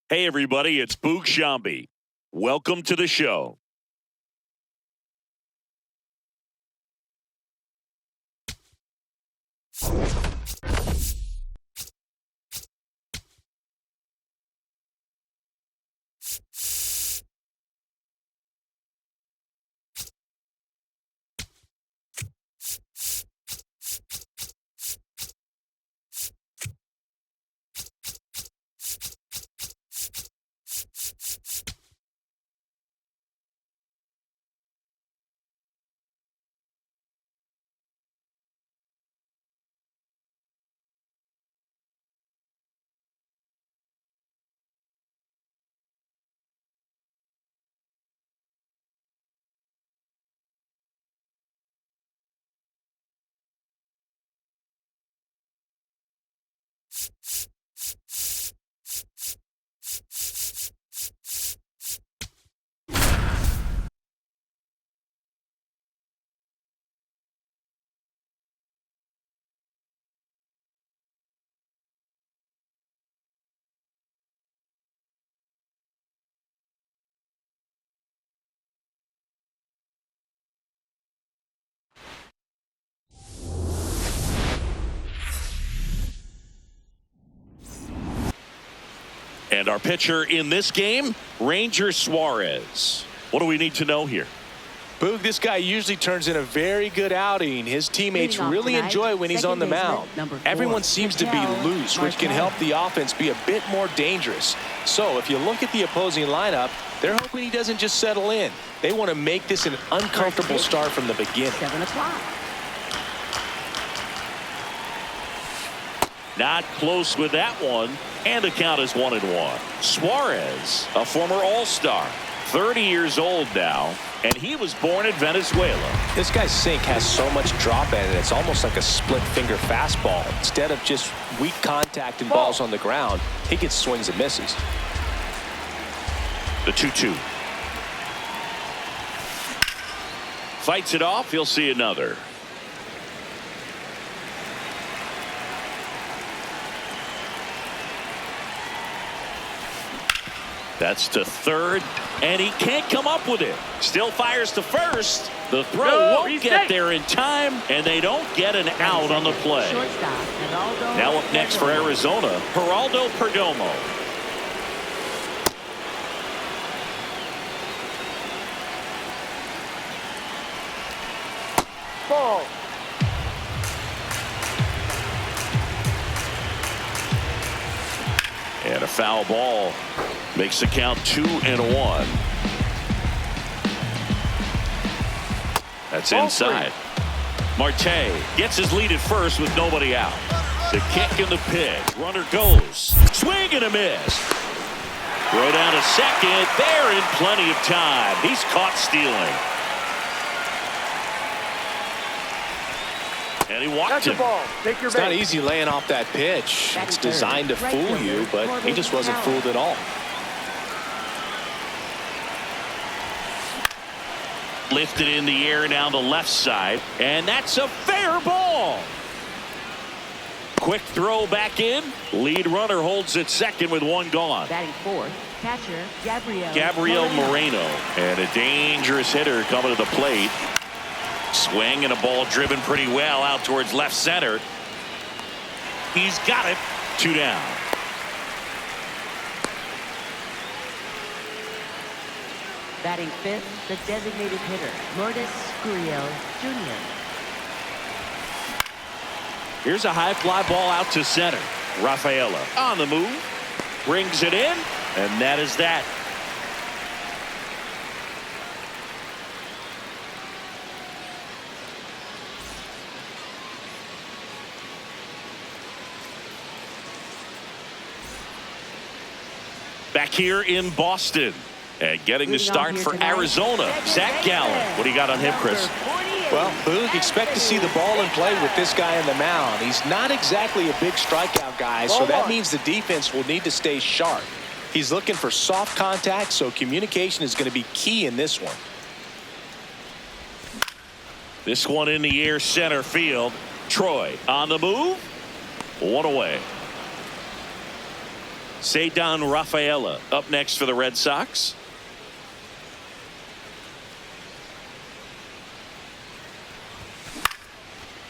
Hey, everybody, it's Boog Shambi. Welcome to the show. And our pitcher in this game, Ranger Suarez. What do we need to know here? Boog, this guy usually turns in a very good outing. His teammates really enjoy when he's on the mound. Everyone seems to be loose, which can help the offense be a bit more dangerous. So if you look at the opposing lineup, they're hoping he doesn't just settle in. They want to make this an uncomfortable start from the beginning. 7 o'clock. Not close with that one, and the count is 1-1. Suarez, a former All-Star, 30 years old now, and he was born in Venezuela. This guy's sink has so much drop in it, it's almost like a split-finger fastball. Instead of just weak contact and balls on the ground, he gets swings and misses. The 2-2. Fights it off. He'll see another. That's to third, and he can't come up with it. Still fires to first. The throw won't get there in time, and they don't get an out on the play. Now up next for Arizona, Geraldo Perdomo. Ball. And a foul ball makes the count 2-1. That's inside. Marte gets his lead at first with nobody out. The kick and the pitch. Runner goes. Swing and a miss. Throw down to second. They're in plenty of time. He's caught stealing. And he walked him. It's not easy laying off that pitch. It's designed to fool you, but he just wasn't fooled at all. Lifted in the air down the left side, and that's a fair ball. Quick throw back in. Lead runner holds at second with one gone. Batting fourth, catcher Gabriel Moreno. And a dangerous hitter coming to the plate. Swing and a ball driven pretty well out towards left center. He's got it. 2 down. Batting fifth, the designated hitter, Lourdes Gurriel Jr. Here's a high fly ball out to center. Rafaela on the move. Brings it in, and that is that. Back here in Boston. And getting the start for Arizona, Zach Gallen. What do you got on him, Chris? Well, Boog, expect to see the ball in play with this guy on the mound. He's not exactly a big strikeout guy, so that means the defense will need to stay sharp. He's looking for soft contact, so communication is going to be key in this one. This one in the air, center field. Troy on the move. 1 away. Cedar Rafaela up next for the Red Sox.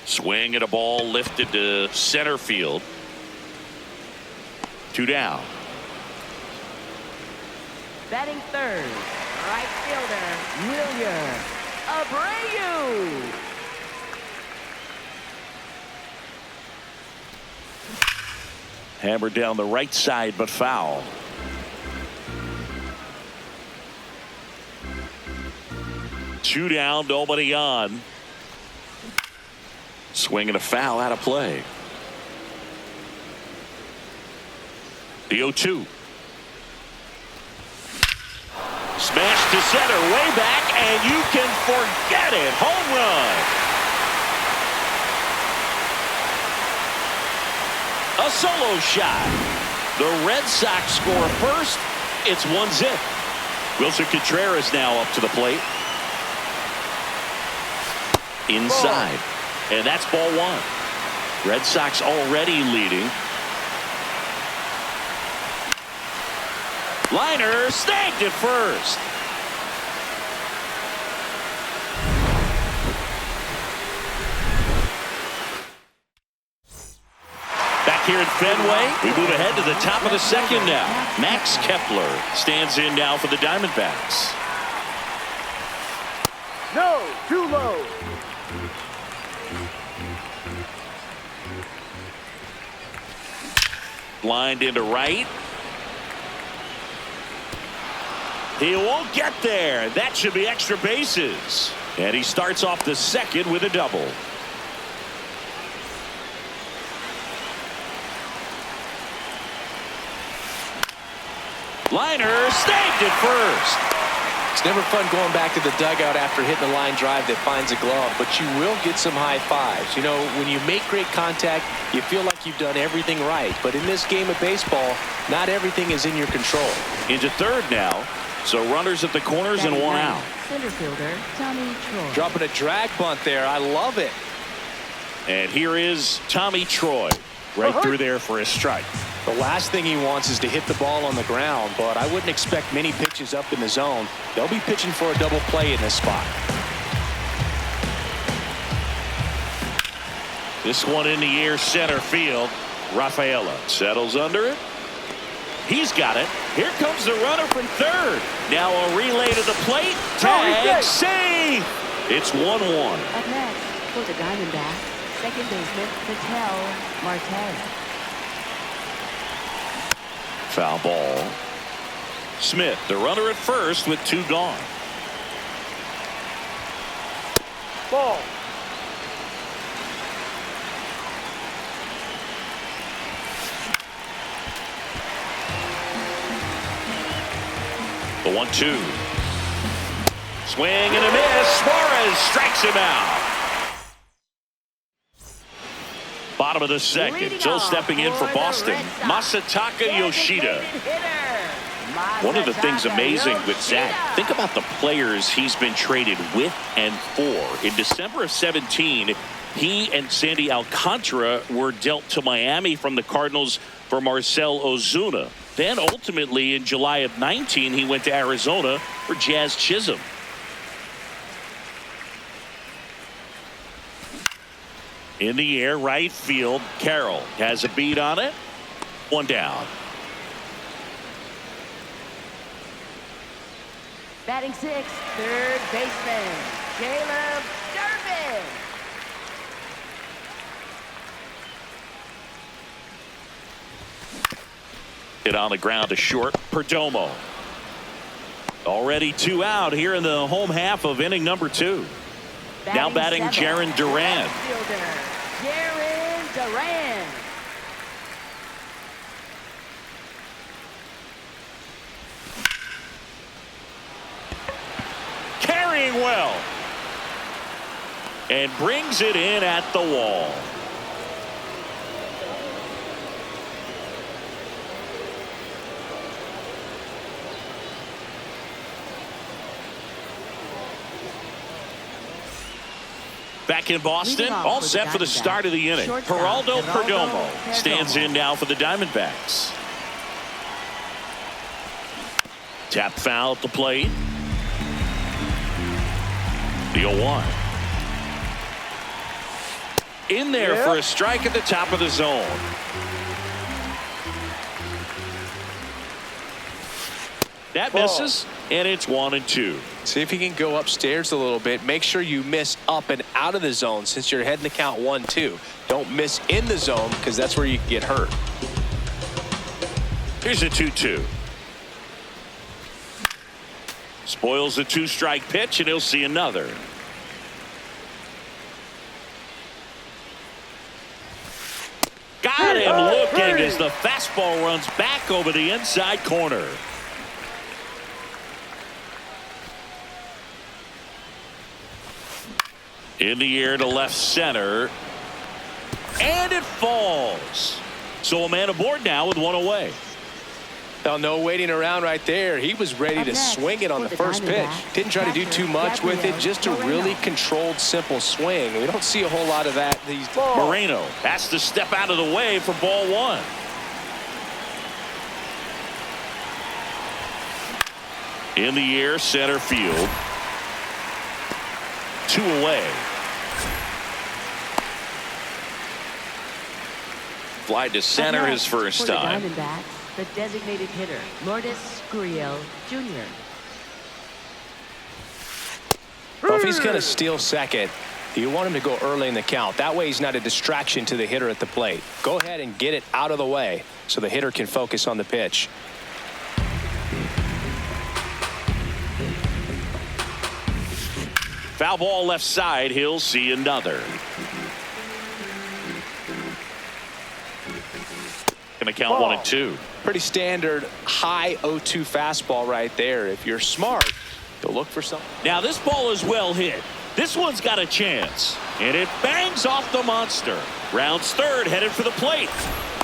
Swing at a ball lifted to center field. 2 down. Batting third, right fielder, Wilyer Abreu. Hammered down the right side, but foul. Two down, nobody on. Swing and a foul out of play. The 0-2. Smash to center, way back, and you can forget it. Home run. A solo shot. The Red Sox score first. It's 1-0. Wilson Contreras now up to the plate. Inside. And that's ball 1. Red Sox already leading. Liner snagged at first. Back here at Fenway, we move ahead to the top of the second now. Max Kepler stands in now for the Diamondbacks. No, too low. Lined into right. He won't get there. That should be extra bases. And he starts off the second with a double. Liner snagged at first. It's never fun going back to the dugout after hitting a line drive that finds a glove, but you will get some high fives. You know, when you make great contact, you feel like you've done everything right. But in this game of baseball, not everything is in your control. Into third now. So runners at the corners and 1 out. Center fielder, Tommy Troy. Dropping a drag bunt there. I love it. And here is Tommy Troy. Right through there for a strike. The last thing he wants is to hit the ball on the ground, but I wouldn't expect many pitches up in the zone. They'll be pitching for a double play in this spot. This one in the air, center field. Rafaela settles under it. He's got it. Here comes the runner from third. Now a relay to the plate. Tag, save. It's 1-1. Up next for the Diamondbacks, second baseman Patel Marte. Foul ball. Smith, the runner at first with 2 gone. Ball. The 1-2. Swing and a miss. Suarez strikes him out. Bottom of the second. Still stepping in for Boston. Masataka Yoshida. One of the things amazing with Zach, think about the players he's been traded with and for. In December of 17, he and Sandy Alcantara were dealt to Miami from the Cardinals for Marcell Ozuna. Then ultimately in July of 19, he went to Arizona for Jazz Chisholm. In the air, right field. Carroll has a beat on it. 1 down. Batting sixth, third baseman Caleb Durbin. Hit on the ground to short. Perdomo. Already 2 out here in the home half of inning number 2. Now batting Jarren Duran. Jarren Duran. Carrying well. And brings it in at the wall. Back in Boston, all set for the start of the inning. Geraldo Perdomo stands in now for the Diamondbacks. Tap foul at the plate. The 0-1. In there for a strike at the top of the zone. That misses, and it's 1-2. See if you can go upstairs a little bit. Make sure you miss up and out of the zone since you're heading to count 1-2. Don't miss in the zone because that's where you can get hurt. Here's a 2-2. Spoils the 2-strike pitch, and he'll see another. Got him looking as the fastball runs back over the inside corner. In the air to left center. And it falls. So a man aboard now with one away. Now, no waiting around right there. He was ready to swing it on the first pitch. Didn't try to do too much with it. Just a really controlled, simple swing. We don't see a whole lot of that these days. Moreno has to step out of the way for ball one. In the air, center field. 2 away. Fly to center his first time. The designated hitter, Lourdes Gurriel Jr. Well, if he's going to steal second, you want him to go early in the count. That way he's not a distraction to the hitter at the plate. Go ahead and get it out of the way so the hitter can focus on the pitch. Foul ball left side. He'll see another. Going to count 1-2. Pretty standard high 0-2 fastball right there. If you're smart, you'll look for something. Now this ball is well hit. This one's got a chance. And it bangs off the monster. Rounds third, headed for the plate.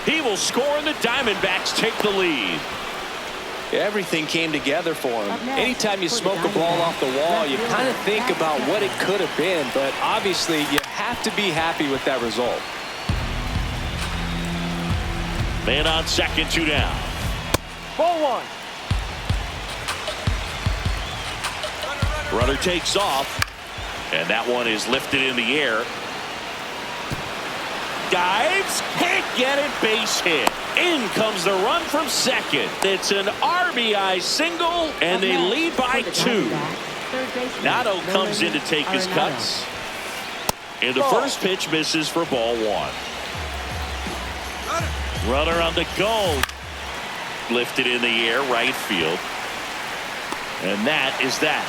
He will score and the Diamondbacks take the lead. Everything came together for him. Anytime you smoke a ball off the wall, you kind of think about what it could have been. But obviously, you have to be happy with that result. Man on second, 2 down. Ball 1. Runner takes off, and that one is lifted in the air. Dives, can't get it, base hit. In comes the run from second. It's an RBI single, and they lead by 2. Nato comes in to take his cuts. And the first pitch misses for ball 1. Runner on the go. Lifted in the air, right field. And that is that.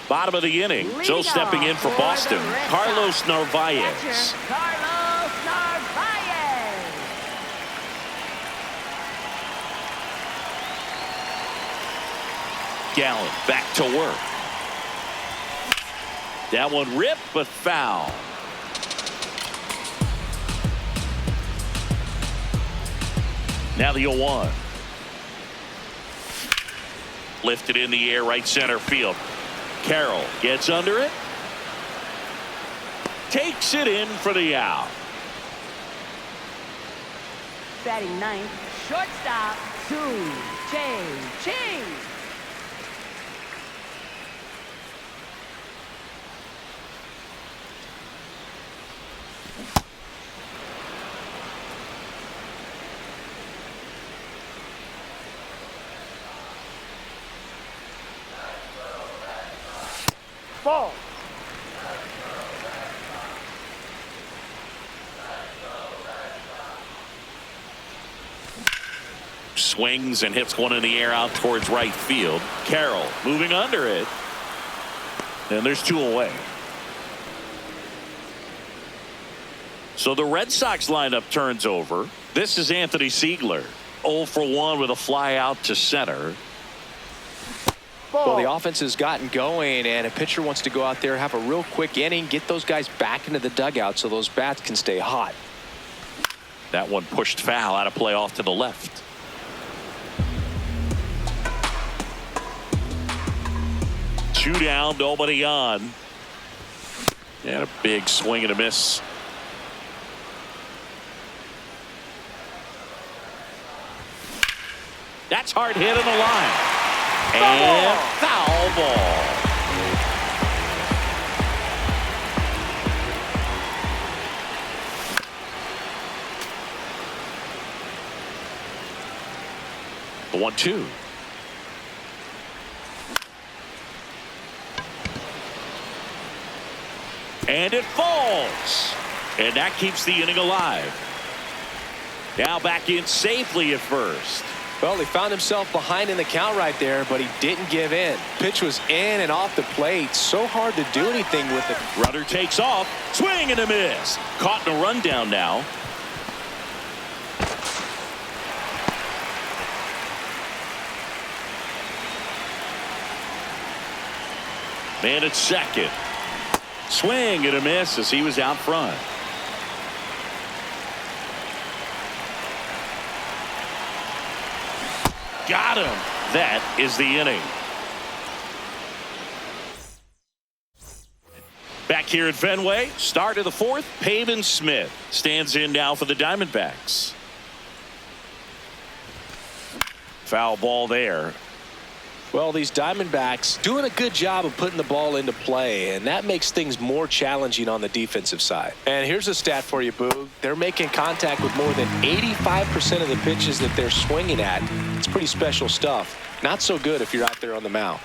Bottom of the inning. So stepping in for Boston, Carlos Narvaez. Carlos Narvaez. Gallen back to work. That one ripped, but foul. Now the 0-1. Lifted in the air, right center field. Carroll gets under it. Takes it in for the out. Batting ninth, shortstop, Su Ching. Ball. Swings and hits one in the air out towards right field. Carroll moving under it. And there's 2 away. So the Red Sox lineup turns over. This is Anthony Siegler. 0 for 1 with a fly out to center. Well, the offense has gotten going, and a pitcher wants to go out there, have a real quick inning, get those guys back into the dugout so those bats can stay hot. That one pushed foul out of play off to the left. 2 down, nobody on. And a big swing and a miss. That's hard hit on the line. And foul ball. The 1-2. And it falls. And that keeps the inning alive. Now back in safely at first. Well, he found himself behind in the count right there, but he didn't give in. Pitch was in and off the plate. So hard to do anything with it. Runner takes off. Swing and a miss. Caught in a rundown now. Man at second. Swing and a miss as he was out front. Got him. That is the inning. Back here at Fenway, start of the 4th. Pavin Smith stands in now for the Diamondbacks. Foul ball there. Well, these Diamondbacks doing a good job of putting the ball into play, and that makes things more challenging on the defensive side. And here's a stat for you, Boog. They're making contact with more than 85% of the pitches that they're swinging at. It's pretty special stuff. Not so good if you're out there on the mound.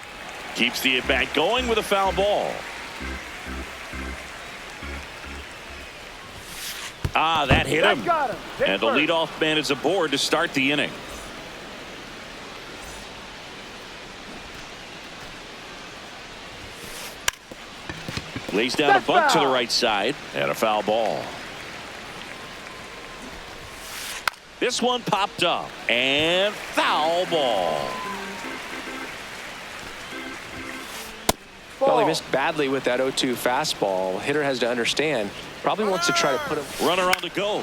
Keeps the at-bat going with a foul ball. That hit him. And the leadoff man is aboard to start the inning. Lays down a bunt to the right side and a foul ball. This one popped up and foul ball. Well, he missed badly with that 0-2 fastball. Hitter has to understand. Probably wants to try to put him. Runner on the go.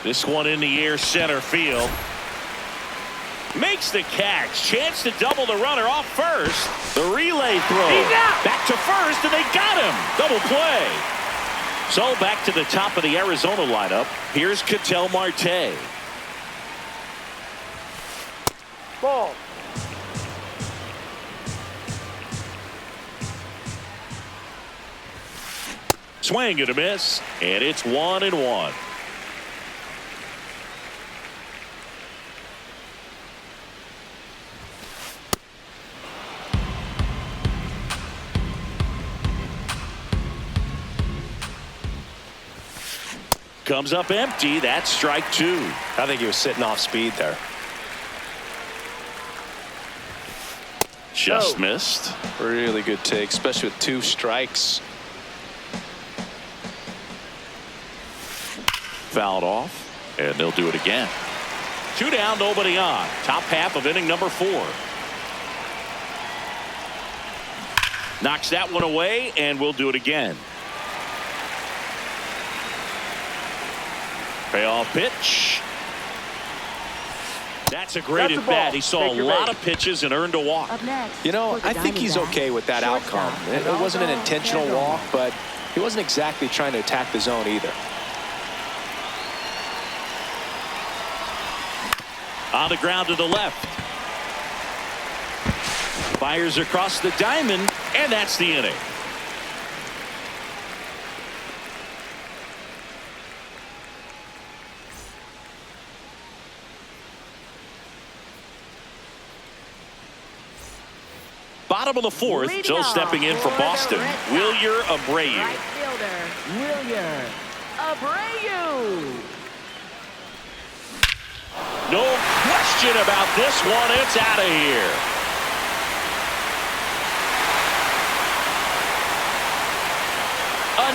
This one in the air, center field. Makes the catch. Chance to double the runner off first. The relay throw. Back to first, and they got him. Double play. So back to the top of the Arizona lineup. Here's Ketel Marte. Ball. Swing and a miss, and it's 1-1. Comes up empty. That's strike 2. I think he was sitting off speed there. Just missed. Really good take, especially with 2 strikes. Fouled off, and they'll do it again. 2 down, nobody on. Top half of inning number 4. Knocks that one away, and we'll do it again. Payoff pitch. That's a great at bat. He saw a lot of pitches and earned a walk. You know, I think he's okay with that outcome. It wasn't an intentional walk, but he wasn't exactly trying to attack the zone either. On the ground to the left. Fires across the diamond, and that's the inning. Bottom of the 4th, Joe stepping in for Boston. Wilyer Abreu. Right fielder, Wilyer Abreu. No question about this one. It's out of here.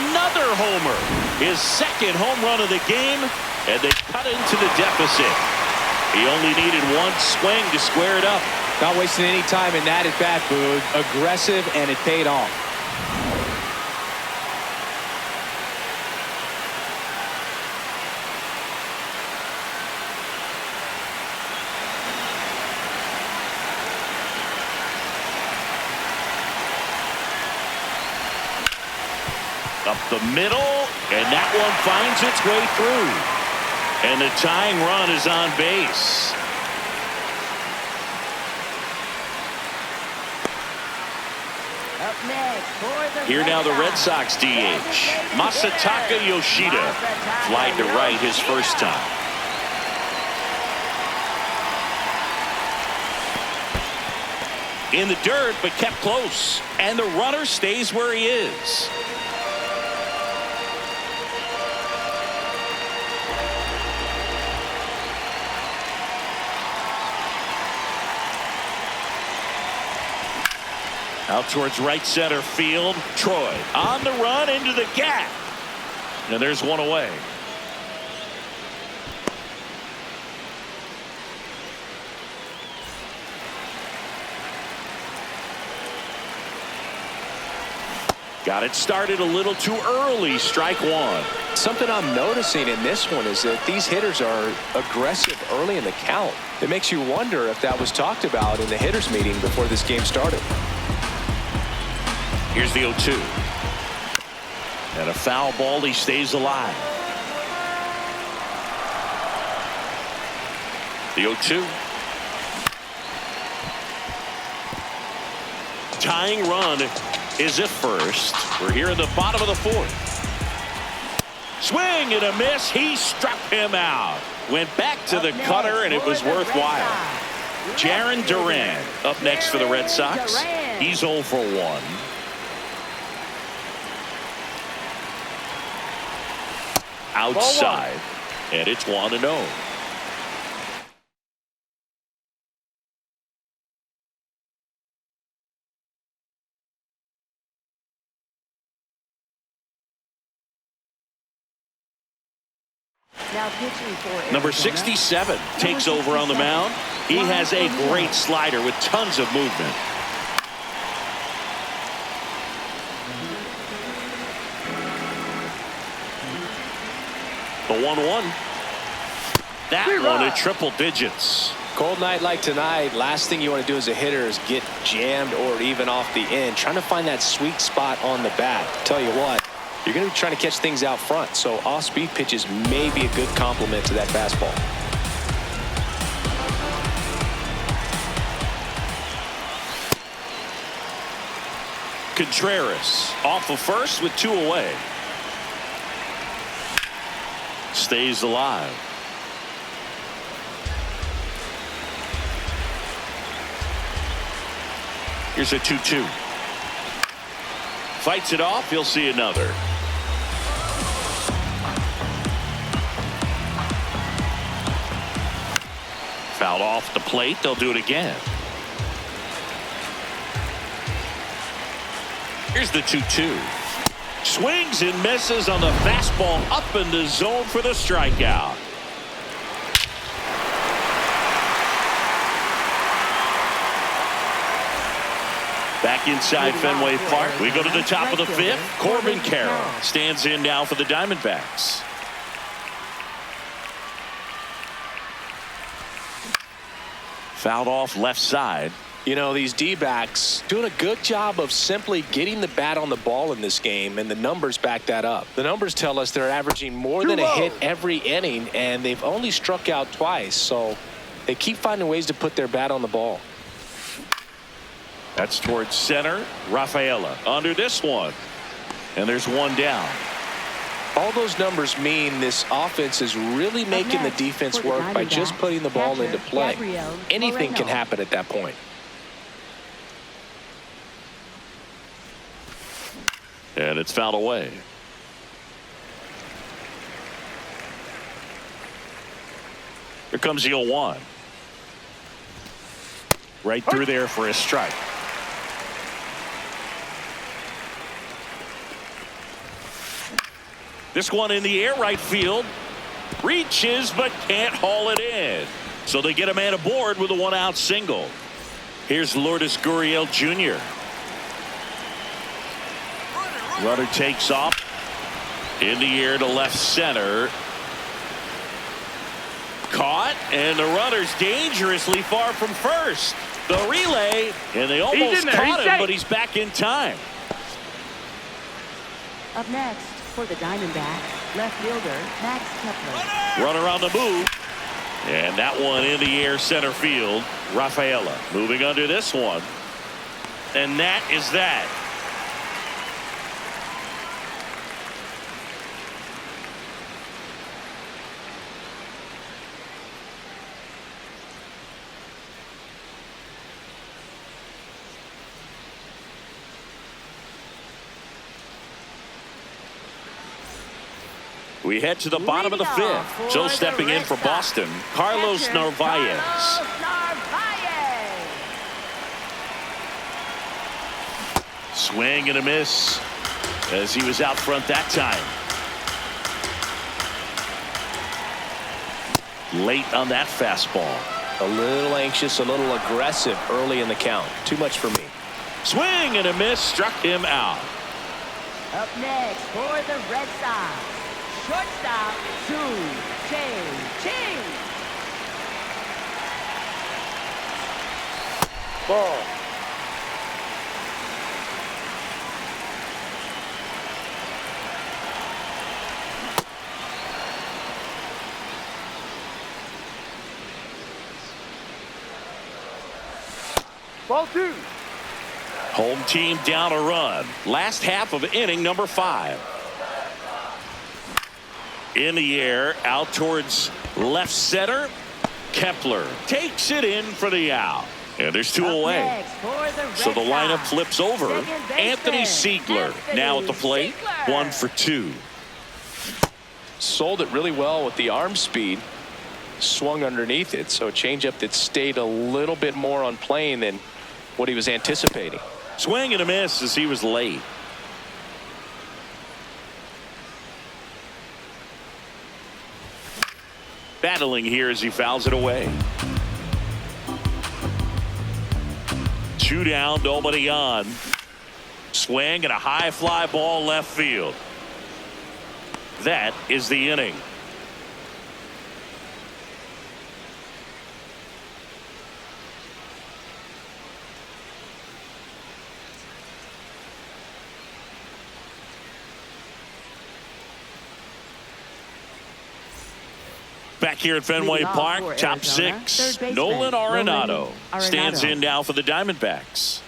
Another homer. His second home run of the game, and they cut into the deficit. He only needed one swing to square it up. Not wasting any time in that at bat, Boog. Aggressive, and it paid off. Up the middle, and that one finds its way through. And the tying run is on base. Up next for the Here now the Red Sox DH. Masataka Yoshida flied to right his first time. In the dirt, but kept close. And the runner stays where he is. Out towards right center field. Troy on the run into the gap. And there's one away. Got it started a little too early. Strike one. Something I'm noticing in this one is that these hitters are aggressive early in the count. It makes you wonder if that was talked about in the hitters meeting before this game started. Here's the 0-2. And a foul ball. He stays alive. The 0-2. Tying run is at first. We're here in the bottom of the fourth. Swing and a miss. He struck him out. Went back to the cutter, and it was worthwhile. Jarren Duran up next for the Red Sox. He's 0 for 1. Outside, and it's 1-0. Now pitching for Number 67 takes over on the mound. He has a great slider with tons of movement. The 1-1. That one at triple digits. Cold night like tonight, last thing you want to do as a hitter is get jammed or even off the end. Trying to find that sweet spot on the bat. Tell you what, you're going to be trying to catch things out front, so off-speed pitches may be a good complement to that fastball. Contreras off of first with 2 away. Stays alive. Here's a 2-2. Fights it off. He'll see another. Fouled off the plate. They'll do it again. Here's the 2-2. Swings and misses on the fastball up in the zone for the strikeout. Back inside Fenway Park. We go to the top of the 5th. Corbin Carroll stands in now for the Diamondbacks. Fouled off left side. You know, these D-backs doing a good job of simply getting the bat on the ball in this game, and the numbers back that up. The numbers tell us they're averaging more than a hit every inning, and they've only struck out twice, so they keep finding ways to put their bat on the ball. That's towards center. Rafaela under this one, and there's one down. All those numbers mean this offense is really making the defense work by just putting the ball into play. Anything can happen at that point. And it's fouled away. Here comes the 0-1. Right through there for a strike. This one in the air right field. Reaches but can't haul it in. So they get a man aboard with a 1-out single. Here's Lourdes Gurriel Jr. Runner takes off in the air to left center. Caught, and the runner's dangerously far from first. The relay, and they almost caught him, but he's back in time. Up next for the Diamondbacks, left fielder Max Kepler. Runner on the move. And that one in the air center field. Rafaela moving under this one. And that is that. We head to the bottom of the fifth. So stepping in for Boston, Carlos Narvaez. Swing and a miss as he was out front that time. Late on that fastball. A little anxious, a little aggressive early in the count. Too much for me. Swing and a miss, struck him out. Up next for the Red Sox, shortstop Ching. Ball. Ball 2. Home team down a run. Last half of inning number 5. In the air, out towards left center. Kepler takes it in for the out. And there's 2 away. So the lineup flips over. Anthony Siegler now at the plate. 1 for 2. Sold it really well with the arm speed. Swung underneath it. So a changeup that stayed a little bit more on plane than what he was anticipating. Swing and a miss as he was late. Battling here as he fouls it away. 2 down, nobody on. Swing and a high fly ball left field. That is the inning. Back here at Fenway Park, top 6, Nolan Arenado stands in now for the Diamondbacks.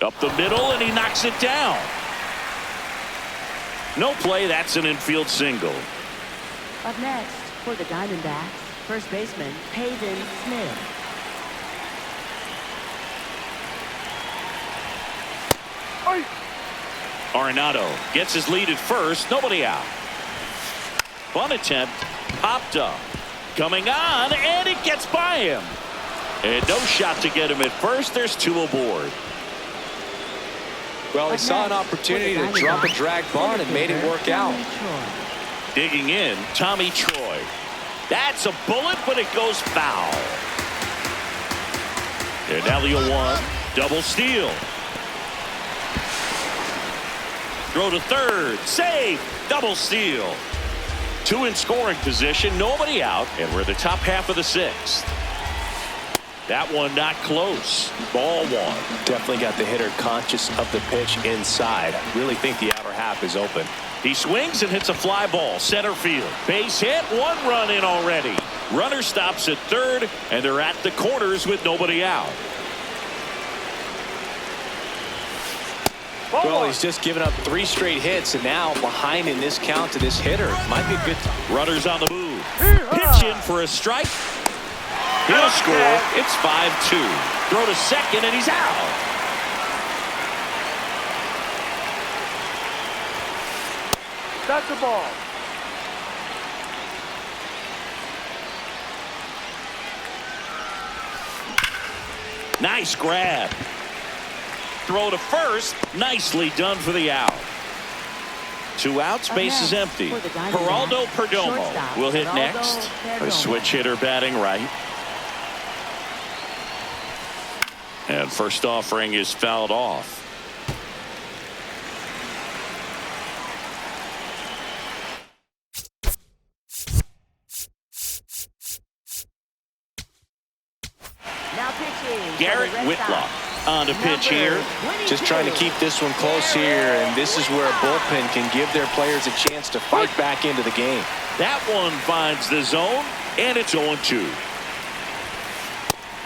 Up the middle, and he knocks it down. No play, that's an infield single. Up next for the Diamondbacks, first baseman Peyton Smith. Arenado gets his lead at first. Nobody out. Bunt attempt. Popped up. Coming on, and it gets by him. And no shot to get him at first. There's 2 aboard. Well, he saw an opportunity to drop a drag bunt and made it work out. Digging in, Tommy Troy. That's a bullet, but it goes foul. And now the 0-1. Double steal. Throw to third. Save. Double steal. 2 in scoring position. Nobody out. And we're in the top half of the 6th. That one not close. Ball 1. Definitely got the hitter conscious of the pitch inside. I really think the outer half is open. He swings and hits a fly ball. Center field. Base hit. 1 run in already. Runner stops at third. And they're at the corners with nobody out. Well, he's just given up 3 straight hits, and now behind in this count to this hitter. Might be a good time. Runners on the move. Pitch in for a strike. He'll score. It's 5-2. Throw to second, and he's out. That's the ball. Nice grab. Throw to first. Nicely done for the out. 2 outs, bases empty. Geraldo Perdomo will hit next. A switch hitter batting right. And first offering is fouled off. Now pitching. Garrett Whitlock on the pitch here. Just trying to keep this one close here, and this is where a bullpen can give their players a chance to fight back into the game. That one finds the zone, and it's 0-2.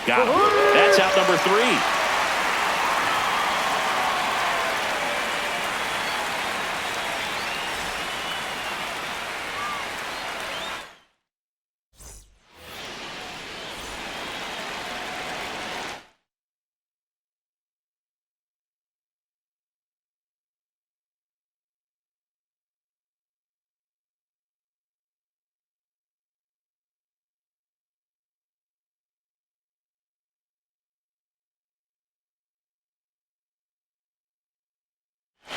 Got him. That's out number 3.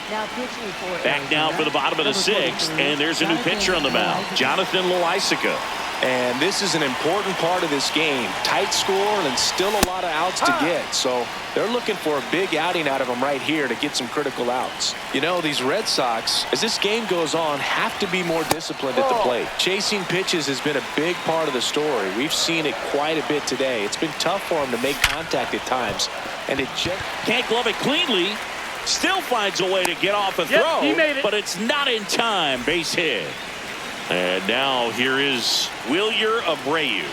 Now pitching for Back now for the bottom of the 6th, and there's a new pitcher on the mound, Jonathan Loaisiga. And this is an important part of this game. Tight score and still a lot of outs to get. So they're looking for a big outing out of him right here to get some critical outs. You know, these Red Sox, as this game goes on, have to be more disciplined at the plate. Chasing pitches has been a big part of the story. We've seen it quite a bit today. It's been tough for him to make contact at times. And it just can't glove it cleanly. Still finds a way to get off a throw, he made it. But it's not in time. Base hit. And now here is Wilyer Abreu.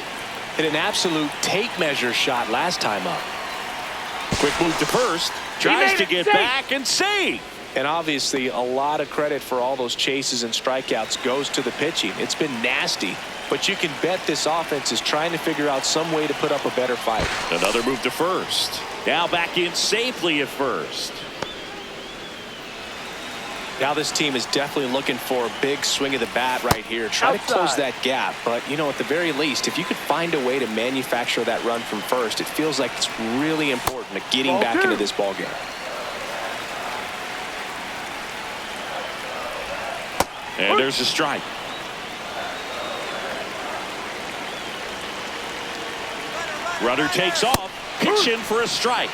Hit an absolute tape measure shot last time up. Quick move to first. Tries to get back and save. And obviously a lot of credit for all those chases and strikeouts goes to the pitching. It's been nasty, but you can bet this offense is trying to figure out some way to put up a better fight. Another move to first. Now back in safely at first. Now this team is definitely looking for a big swing of the bat right here. Try to close that gap. But, you know, at the very least, if you could find a way to manufacture that run from first, it feels like it's really important to getting back into this ball game. And there's a strike. Runner takes off. Pitch in for a strike.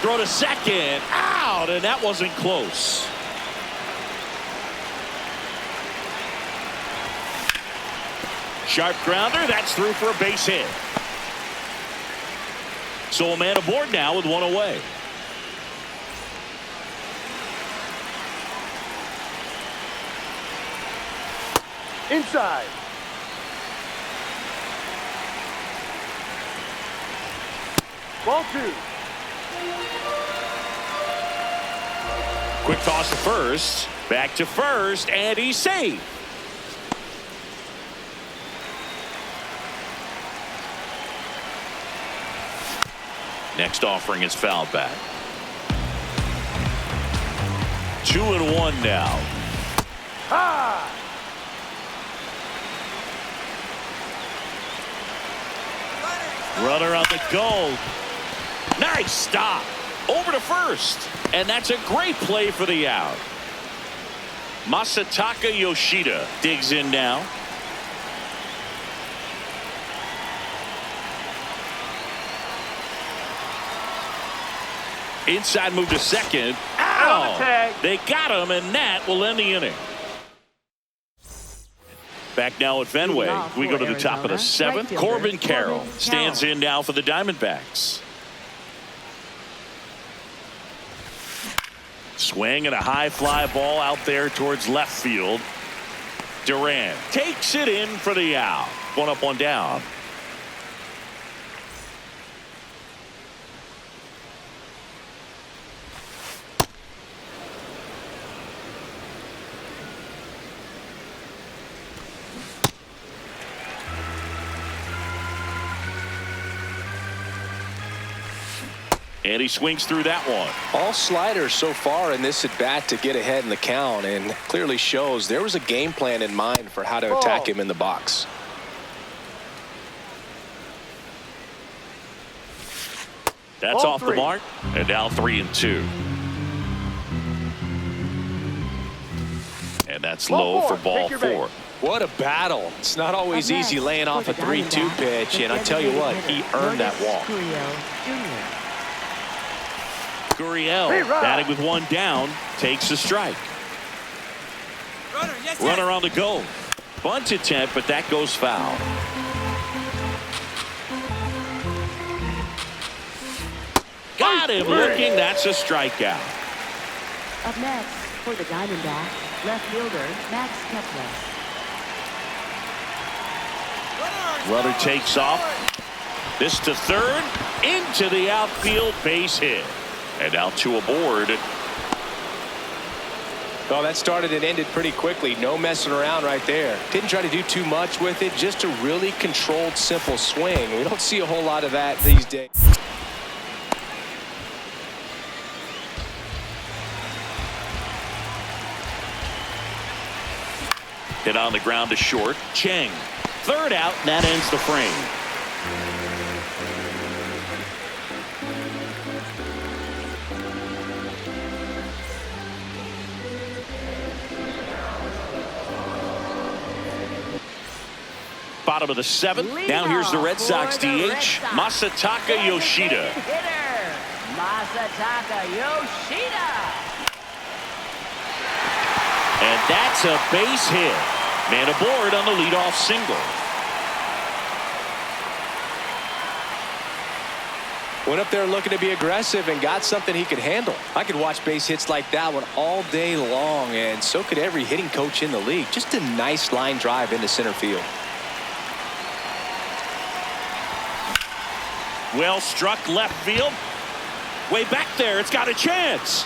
Throw to second. Out, and that wasn't close. Sharp grounder. That's through for a base hit. So a man aboard now with one away. Inside. Ball 2. Quick toss to first. Back to first, and he's safe. Next offering is fouled back. 2-1 now. Ha! Runner on the goal. Nice stop. Over to first. And that's a great play for the out. Masataka Yoshida digs in now. Inside move to second. Ow! They got him, and that will end the inning. Back now at Fenway. We go to the top of the 7th. Corbin Carroll stands in now for the Diamondbacks. Swing and a high fly ball out there towards left field. Durant takes it in for the out. 1 up, 1 down. And he swings through that one. All sliders so far in this at bat to get ahead in the count, and clearly shows there was a game plan in mind for how to attack him in the box. That's off the mark, and now 3-2. And that's low for ball 4. What a battle. It's not always easy laying off a 3-2 pitch, and I tell you what, he earned that walk. Gurriel batting with 1 down, takes a strike. Runner on the go. Bunt attempt, but that goes foul. Got him looking. That's a strikeout. Up next for the Diamondbacks, left fielder Max Kepler. Runner takes off. This to third. Into the outfield, base hit. And now to aboard. Well, that started and ended pretty quickly. No messing around right there. Didn't try to do too much with it. Just a really controlled, simple swing. We don't see a whole lot of that these days. Hit on the ground to short. Chang. Third out. That ends the frame. Bottom of the seventh. Now here's the Red Sox DH, Masataka Yoshida. Hitter, Masataka Yoshida. And that's a base hit. Man aboard on the leadoff single. Went up there looking to be aggressive and got something he could handle. I could watch base hits like that one all day long, and so could every hitting coach in the league. Just a nice line drive into center field. Well struck left field. Way back there. It's got a chance.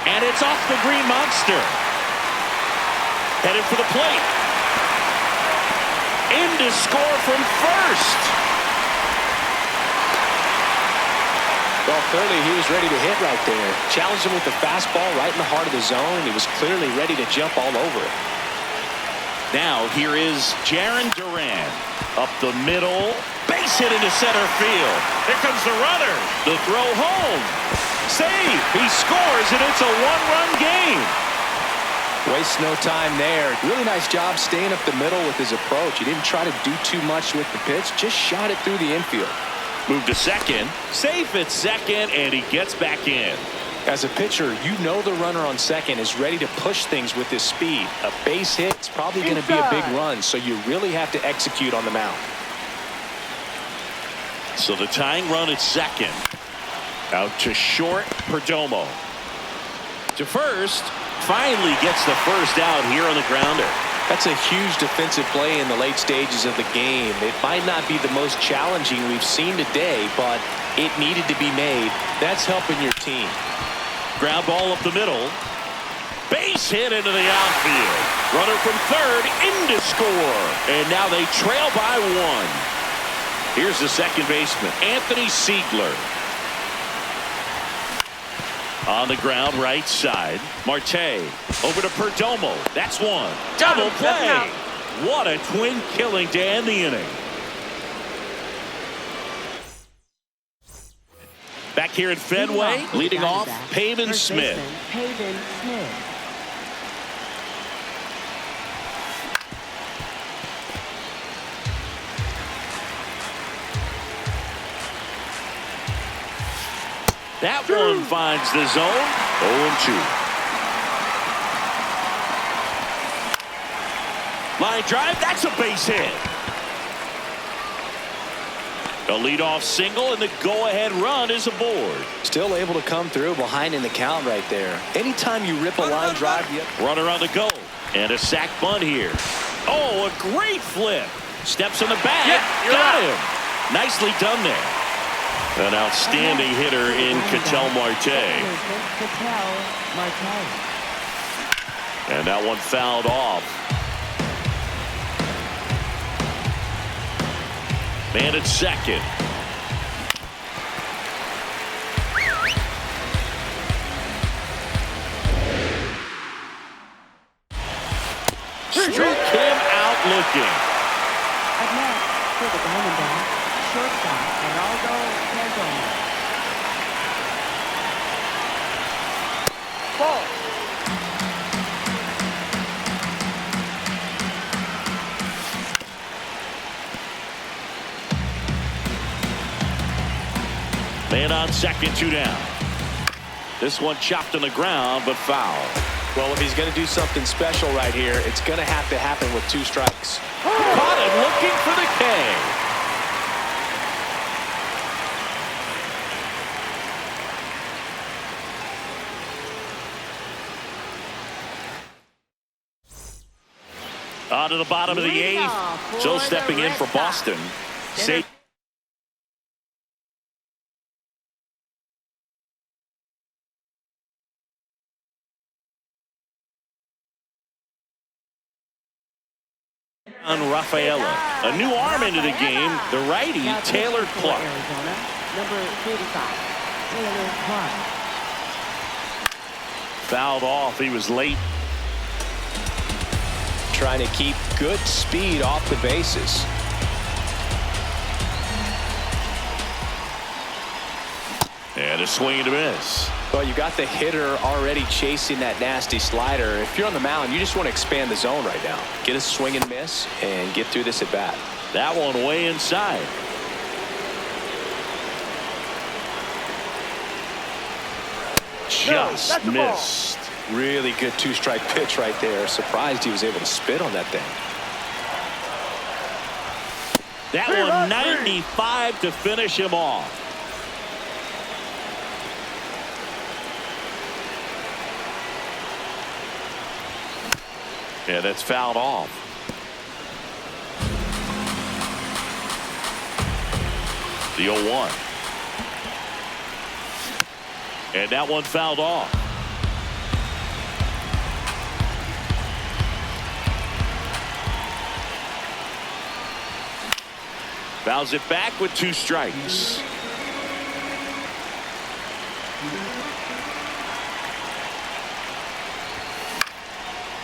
And it's off the green monster. Headed for the plate. In to score from first. Well, clearly he was ready to hit right there. Challenged him with the fastball right in the heart of the zone, and he was clearly ready to jump all over it. Now here is Jarren Duran. Up the middle. Base hit into center field. Here comes the runner. The throw home. Save. He scores, and it's a one-run game. Wastes no time there. Really nice job staying up the middle with his approach. He didn't try to do too much with the pitch. Just shot it through the infield. Move to second. Safe at second, and he gets back in. As a pitcher, you know the runner on second is ready to push things with his speed. A base hit is probably going to be a big run, so you really have to execute on the mound. So the tying run at second. Out to short, Perdomo. To first. Finally gets the first out here on the grounder. That's a huge defensive play in the late stages of the game. It might not be the most challenging we've seen today, but it needed to be made. That's helping your team. Ground ball up the middle. Base hit into the outfield. Runner from third in to score. And now they trail by one. Here's the second baseman, Anthony Siegler. On the ground, right side. Marte over to Perdomo. That's one. Double play. What a twin killing to end the inning. Back here at Fenway, leading off, Pavin Smith. Pavin Smith. That one finds the zone. 0-2. Line drive. That's a base hit. A leadoff single, and the go-ahead run is aboard. Still able to come through behind in the count right there. Anytime you rip a line drive. Runner on the go. And a sac bunt here. Oh, a great flip. Steps on the bag. Got him. Nicely done there. An outstanding hitter in Ketel Marte. And that one fouled off. Man at second. Struck him out looking. Up next for the Diamondbacks, shortstop Geraldo Perdomo. Ball. Man on second, 2 down. This one chopped on the ground, but foul. Well, if he's going to do something special right here, it's going to have to happen with 2 strikes. Caught him looking for the K. On to the bottom of the eighth. So stepping in for Boston. Say on Rafaela. A new arm into the game. The righty, Taylor Clark. Arizona, number 35, Taylor Clark. Fouled off. He was late. Trying to keep good speed off the bases. And a swing and a miss. Well, you got the hitter already chasing that nasty slider. If you're on the mound, you just want to expand the zone right now. Get a swing and miss and get through this at bat. That one way inside. Just missed. Really good two-strike pitch right there. Surprised he was able to spit on that thing. That one 95 to finish him off. Yeah, that's fouled off. The 0-1. And that one fouled off. Fouls it back with 2 strikes.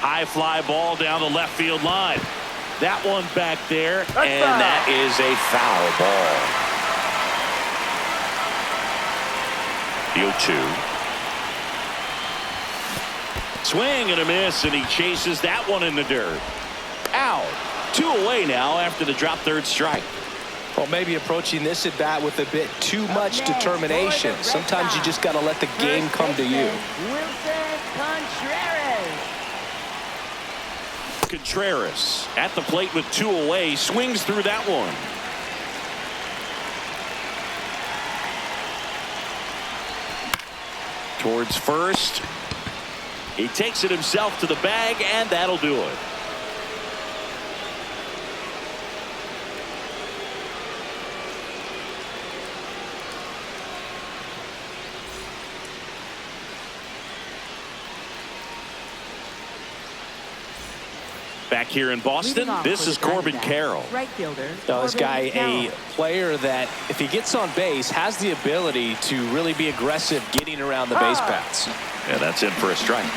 High fly ball down the left field line. That one back there, and that is a foul ball. The 0-2. Swing and a miss, and he chases that one in the dirt. Out. 2 away now after the drop third strike. Well, maybe approaching this at bat with a bit too much determination. Sometimes you just got to let the game come to you. Contreras at the plate with 2 away, swings through that one. Towards first. He takes it himself to the bag, and that'll do it. Back here in Boston, this is Corbin Carroll. Right fielder. Now, this guy, a player that, if he gets on base, has the ability to really be aggressive getting around the base paths. And that's in for a strike.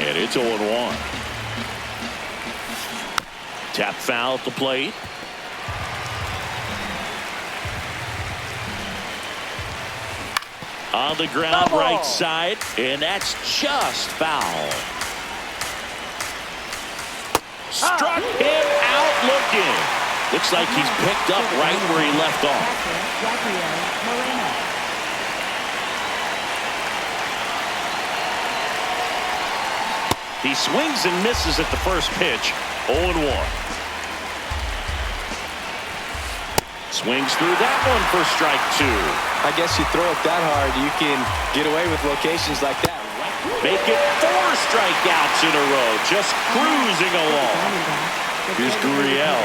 And it's 0-1. Tap foul at the plate. On the ground, right side, and that's just foul. Struck him out looking. Looks like he's picked up right where he left off. He swings and misses at the first pitch. 0-1. Swings through that one for strike 2. I guess you throw it that hard, you can get away with locations like that. Make it 4 strikeouts in a row, just cruising along. Here's Gurriel.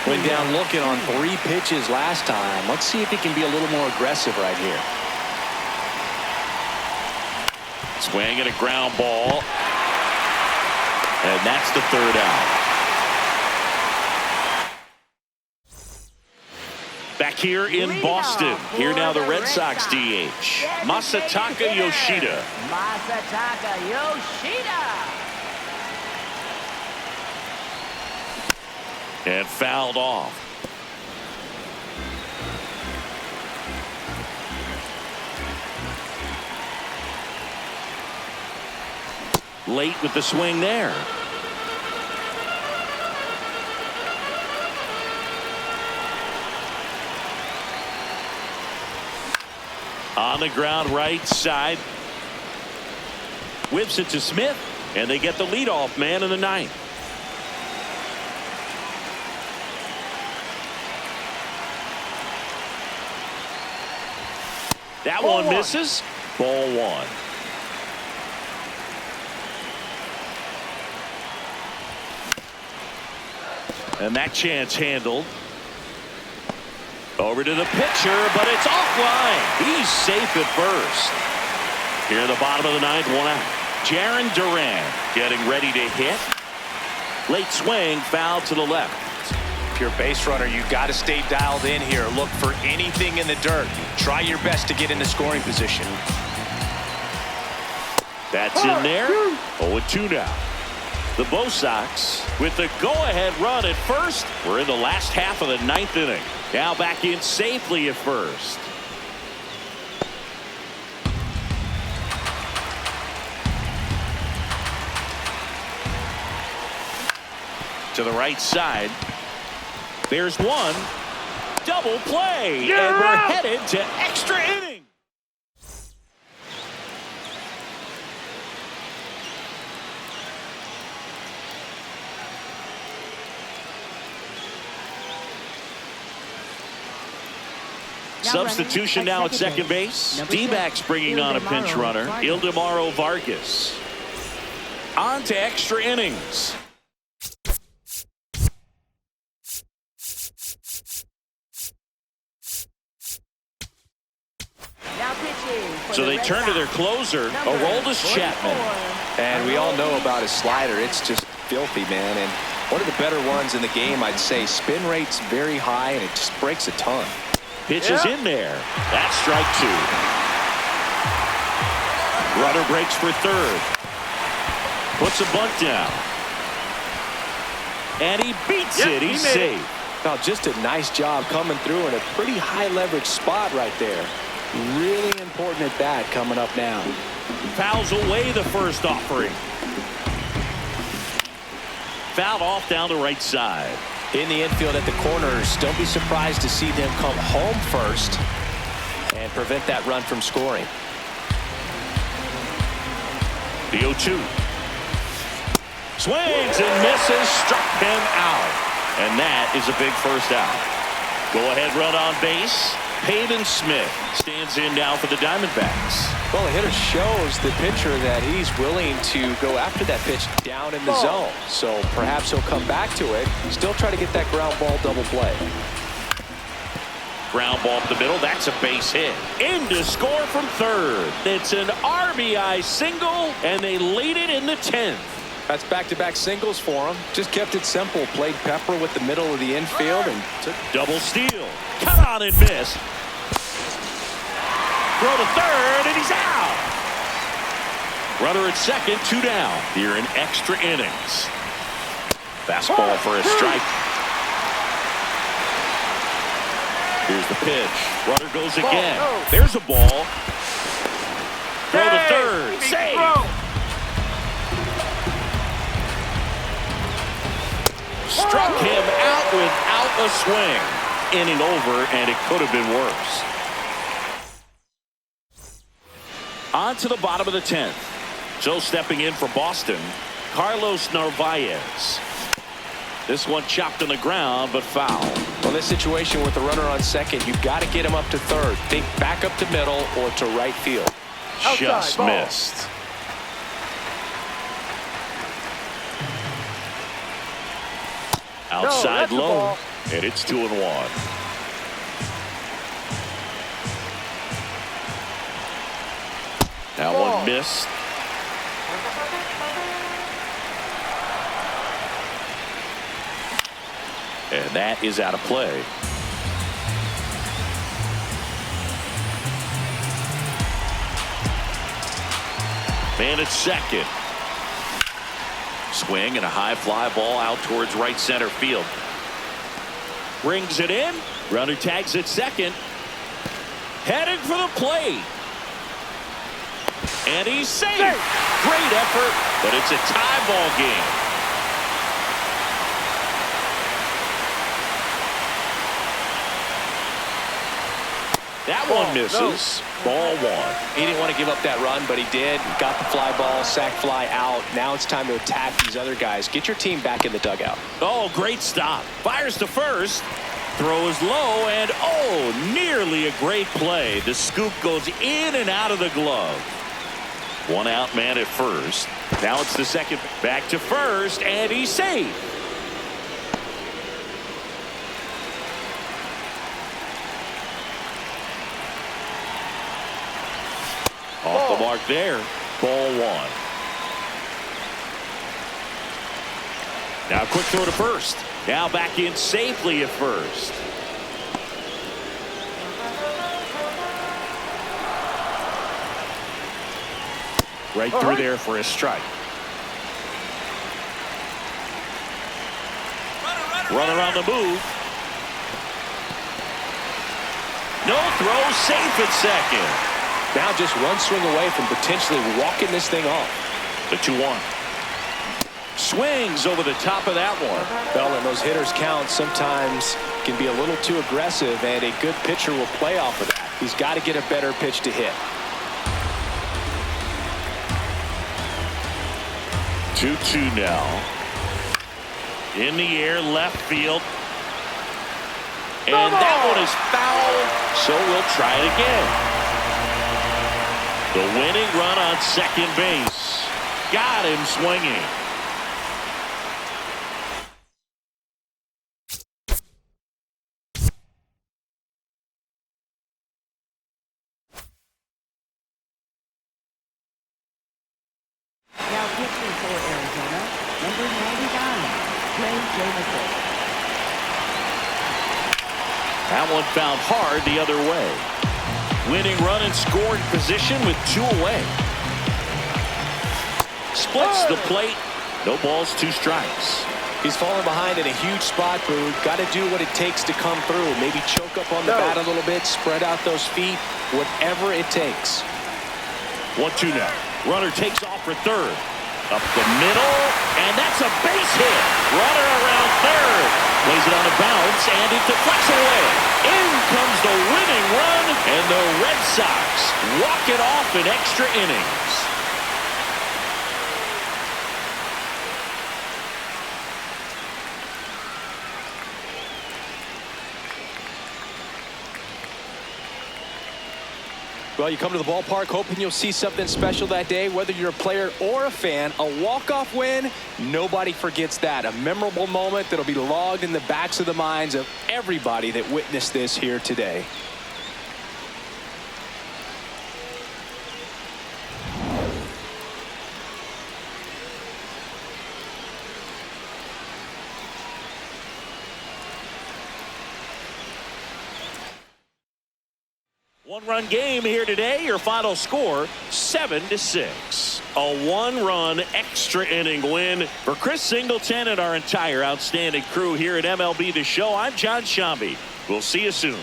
Went down looking on 3 pitches last time. Let's see if he can be a little more aggressive right here. Swing and a ground ball. And that's the 3rd out. Back here in Boston. Here now the Red Sox DH. Masataka Yoshida. Masataka Yoshida. And fouled off. Late with the swing there. On the ground right side. Whips it to Smith, and they get the leadoff man in the 9th. That one misses. Ball 1. And that chance handled. Over to the pitcher, but it's offline. He's safe at first. Here in the bottom of the ninth, 1 out. Jaron Duran getting ready to hit. Late swing, foul to the left. If you're a base runner, you got to stay dialed in here. Look for anything in the dirt. Try your best to get into scoring position. That's in there. 0-2 now. The Red Sox with the go-ahead run at first. We're in the last half of the ninth inning. Now back in safely at first. To the right side. There's one. Double play. And we're headed to extra innings. Substitution now at second base. D-backs bringing on a pinch runner. Ildemaro Vargas. On to extra innings. So they turn to their closer, Aroldis Chapman. And we all know about his slider. It's just filthy, man. And one of the better ones in the game, I'd say. Spin rate's very high, and it just breaks a ton. Pitch is in there. That's strike 2. Runner breaks for third. Puts a bunt down. And he beats it. He's safe. Now, just a nice job coming through in a pretty high leverage spot right there. Really important at bat coming up now. Fouls away the first offering. Fouled off down the right side. In the infield at the corners, don't be surprised to see them come home first and prevent that run from scoring. The 0-2. Swings and misses, struck him out. And that is a big first out. Go ahead run on base. Peyton Smith stands in now for the Diamondbacks. Well, the hitter shows the pitcher that he's willing to go after that pitch down in the zone. So perhaps he'll come back to it. Still try to get that ground ball double play. Ground ball up the middle. That's a base hit. In to score from third. It's an RBI single, and they lead it in the 10th. That's back-to-back singles for him. Just kept it simple. Played pepper with the middle of the infield and took double steal. Cut on and miss. Throw to third, and he's out. Runner at second, 2 down. Here in extra innings. Fastball for a strike. Here's the pitch. Runner goes again. There's a ball. Throw to third. Save. Struck him out without a swing. Inning over, and it could have been worse. On to the bottom of the 10th. So stepping in for Boston, Carlos Narvaez. This one chopped on the ground, but foul. Well, this situation with the runner on second, you've got to get him up to third. Think back up to middle or to right field. Just missed. Outside low, and it's 2-1. That one missed. And that is out of play. Man at second. Swing and a high fly ball out towards right center field. Brings it in. Runner tags at second. Headed for the plate. And he's safe. Great effort, but it's a tie ball game. That one misses. Ball 1. He didn't want to give up that run, but he did. Got the fly ball, sac fly out. Now it's time to attack these other guys. Get your team back in the dugout. Oh, great stop. Fires to first. Throw is low, and oh, nearly a great play. The scoop goes in and out of the glove. 1 out man at first. Now it's the second. Back to first, and he's safe. mark there. Ball one. Now quick throw to first. Now back in safely at first. Right through there for a strike. Runner on the move. No throw, safe at second. Now just one swing away from potentially walking this thing off. The 2-1. Swings over the top of that one. Well, and those hitters count sometimes can be a little too aggressive, and a good pitcher will play off of that. He's got to get a better pitch to hit. 2-2 now. In the air, left field. And that one is foul, so we'll try it again. The winning run on second base. Got him swinging. Now pitching for Arizona, number 99, Trey Jameson. That one found hard the other way. Winning run and scoring position with 2 away. Splits the plate. No balls, 2 strikes. He's falling behind in a huge spot, Boone. Got to do what it takes to come through. Maybe choke up on the bat a little bit, spread out those feet, whatever it takes. 1-2 now. Runner takes off for third. Up the middle, and that's a base hit. Runner around third. Plays it on a bounce, and it deflects away. In comes the winning run, and the Red Sox walk it off in extra innings. Well, you come to the ballpark hoping you'll see something special that day, whether you're a player or a fan. A walk-off win, nobody forgets that. A memorable moment that'll be logged in the backs of the minds of everybody that witnessed this here today. One-run game here today. Your final score, 7-6. A 1-run extra inning win for Chris Singleton and our entire outstanding crew here at MLB The Show. I'm John Shambi. We'll see you soon.